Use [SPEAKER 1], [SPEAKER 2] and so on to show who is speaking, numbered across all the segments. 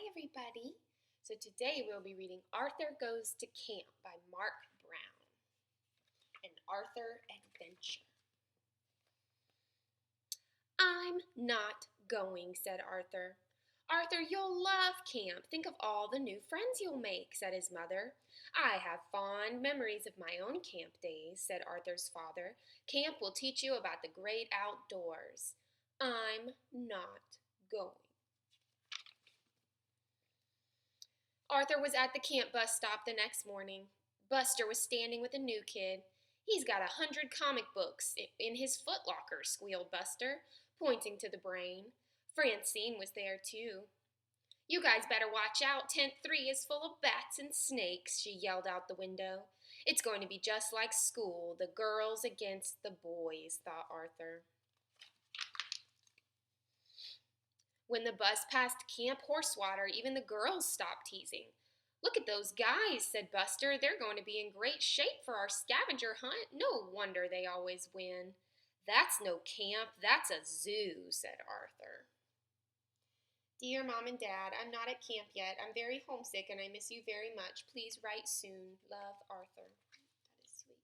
[SPEAKER 1] everybody. So today we'll be reading Arthur Goes to Camp by Marc Brown, an Arthur adventure. I'm not going, said Arthur. Arthur, you'll love camp. Think of all the new friends you'll make, said his mother. I have fond memories of my own camp days, said Arthur's father. Camp will teach you about the great outdoors. I'm not going. Arthur was at the camp bus stop the next morning. Buster was standing with a new kid. He's got 100 comic books in his footlocker, squealed Buster, pointing to the brain. Francine was there, too. You guys better watch out. Tent 3 is full of bats and snakes, she yelled out the window. It's going to be just like school, the girls against the boys, thought Arthur. When the bus passed Camp Horsewater, even the girls stopped teasing. Look at those guys, said Buster. They're going to be in great shape for our scavenger hunt. No wonder they always win. That's no camp, that's a zoo, said Arthur. Dear Mom and Dad, I'm not at camp yet. I'm very homesick and I miss you very much. Please write soon. Love, Arthur. That is sweet.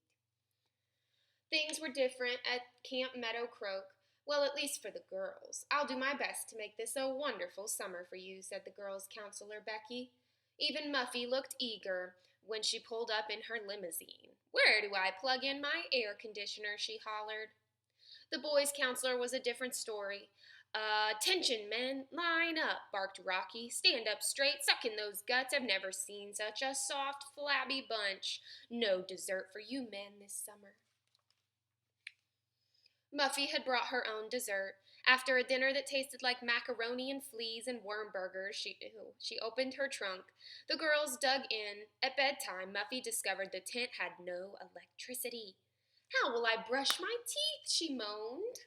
[SPEAKER 1] Things were different at Camp Meadow Croak. Well, at least for the girls. I'll do my best to make this a wonderful summer for you, said the girls' counselor, Becky. Even Muffy looked eager when she pulled up in her limousine. Where do I plug in my air conditioner, she hollered. The boys' counselor was a different story. Attention, men, line up, barked Rocky. Stand up straight, suck in those guts. I've never seen such a soft, flabby bunch. No dessert for you men this summer. Muffy had brought her own dessert. After a dinner that tasted like macaroni and fleas and worm burgers, she opened her trunk. The girls dug in. At bedtime, Muffy discovered the tent had no electricity. How will I brush my teeth? She moaned.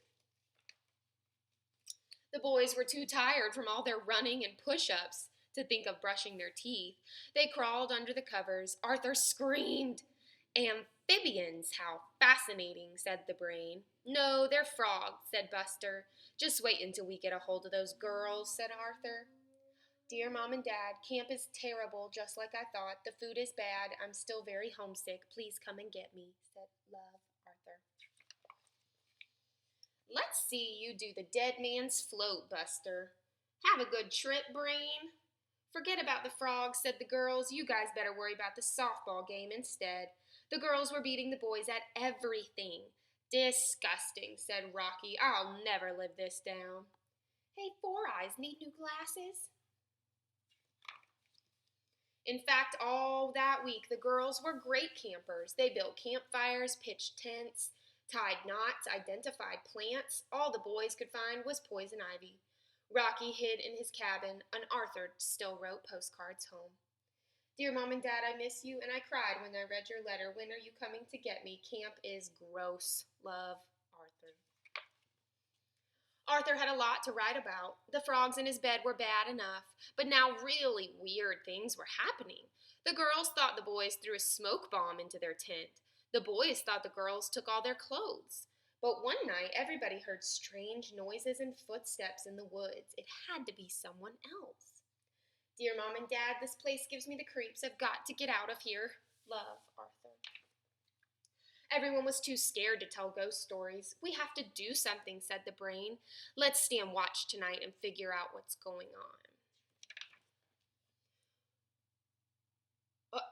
[SPEAKER 1] The boys were too tired from all their running and push-ups to think of brushing their teeth. They crawled under the covers. Arthur screamed. Amphibians, how fascinating, said the brain. No, they're frogs, said Buster. Just wait until we get a hold of those girls, said Arthur. Dear Mom and Dad, camp is terrible, just like I thought. The food is bad. I'm still very homesick. Please come and get me, said Love, Arthur. Let's see you do the dead man's float, Buster. Have a good trip, Brain. Forget about the frogs, said the girls. You guys better worry about the softball game instead. The girls were beating the boys at everything. Disgusting, said Rocky. I'll never live this down. Hey, Four Eyes, need new glasses? In fact, all that week, the girls were great campers. They built campfires, pitched tents, tied knots, identified plants. All the boys could find was poison ivy. Rocky hid in his cabin, and Arthur still wrote postcards home. Dear Mom and Dad, I miss you, and I cried when I read your letter. When are you coming to get me? Camp is gross. Love, Arthur. Arthur had a lot to write about. The frogs in his bed were bad enough, but now really weird things were happening. The girls thought the boys threw a smoke bomb into their tent. The boys thought the girls took all their clothes. But one night, everybody heard strange noises and footsteps in the woods. It had to be someone else. Dear Mom and Dad, this place gives me the creeps. I've got to get out of here. Love, Arthur. Everyone was too scared to tell ghost stories. We have to do something, said the brain. Let's stand watch tonight and figure out what's going on.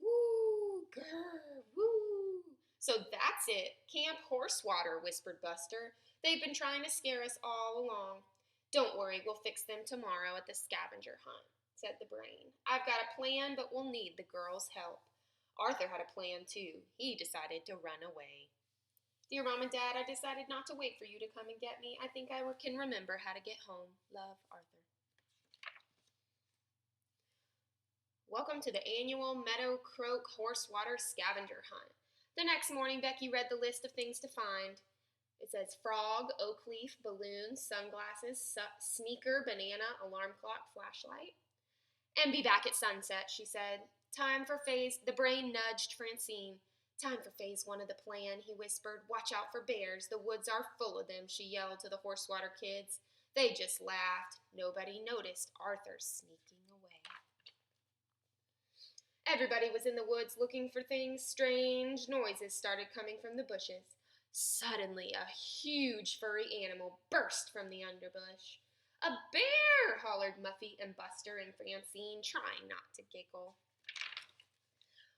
[SPEAKER 1] Woo, grr, woo. So that's it. Camp Horsewater, whispered Buster. They've been trying to scare us all along. Don't worry, we'll fix them tomorrow at the scavenger hunt, said the brain. I've got a plan, but we'll need the girls' help. Arthur had a plan, too. He decided to run away. Dear Mom and Dad, I decided not to wait for you to come and get me. I think I can remember how to get home. Love, Arthur. Welcome to the annual Meadow Croak Horsewater Scavenger Hunt. The next morning, Becky read the list of things to find. It says frog, oak leaf, balloon, sunglasses, sneaker, banana, alarm clock, flashlight. And be back at sunset, she said. The brain nudged Francine. Time for phase 1 of the plan, he whispered. Watch out for bears. The woods are full of them, she yelled to the Horsewater kids. They just laughed. Nobody noticed Arthur sneaking away. Everybody was in the woods looking for things. Strange noises started coming from the bushes. Suddenly, a huge furry animal burst from the underbrush. "A bear!" hollered Muffy and Buster and Francine, trying not to giggle.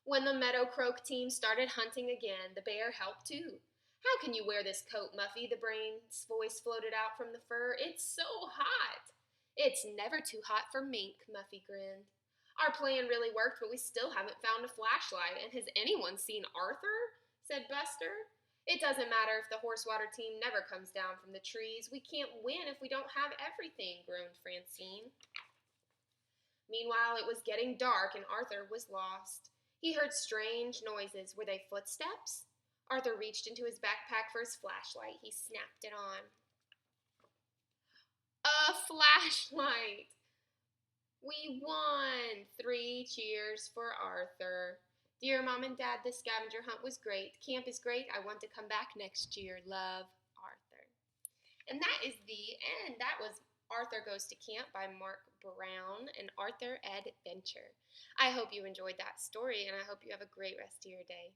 [SPEAKER 1] When the Meadow Croak team started hunting again, the bear helped too. "How can you wear this coat, Muffy?" the brain's voice floated out from the fur. "It's so hot." "It's never too hot for Mink," Muffy grinned. "Our plan really worked, but we still haven't found a flashlight. And has anyone seen Arthur?" said Buster. "It doesn't matter if the Horsewater team never comes down from the trees. We can't win if we don't have everything," groaned Francine. Meanwhile, it was getting dark and Arthur was lost. He heard strange noises. Were they footsteps? Arthur reached into his backpack for his flashlight. He snapped it on. A flashlight! We won! 3 cheers for Arthur. "Dear Mom and Dad, the scavenger hunt was great. Camp is great. I want to come back next year. Love, Arthur." And that is the end. That was Arthur Goes to Camp by Marc Brown and Arthur Adventure. I hope you enjoyed that story, and I hope you have a great rest of your day.